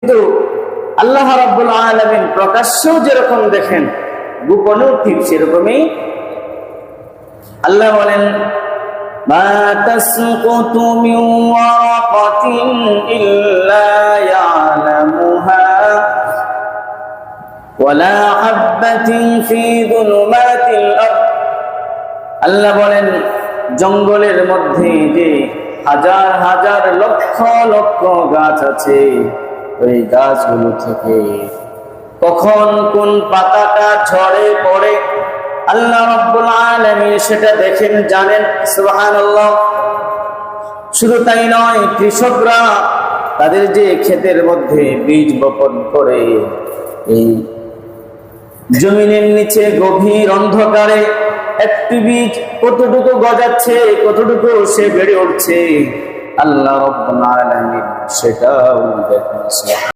কিন্তু আল্লাহ রাব্বুল আলামিন প্রকাশ্যেও যেরকম দেখেন, গোপনেও ঠিক সেরকমই। আল্লাহ বলেন, মা তাসকুতু মিন ওয়ারাকাতিন ইল্লা ইয়ালামুহা ওয়ালা হাববাতিন ফি যুলুমাতিল আরদ। আল্লাহ বলেন, জঙ্গলের মধ্যে যে হাজার হাজার লক্ষ লক্ষ গাছ আছে, ওই গাছগুলো থেকে কখন কোন পাতাটা ঝরে পড়ে আল্লাহ রাব্বুল আলামিন সেটা দেখেন, জানেন। সুবহানাল্লাহ। শুধু তাই নয়, কৃষকরা তাদের যে ক্ষেতের মধ্যে বীজ বপন করে, এই জমিনের নিচে গভীর অন্ধকারে একটি বীজ কতটুকু গজাচ্ছে, কতটুকু সে বেড়ে উঠছে, আল্লাহ রাব্বুল আলামিন সেটাও দেখেন।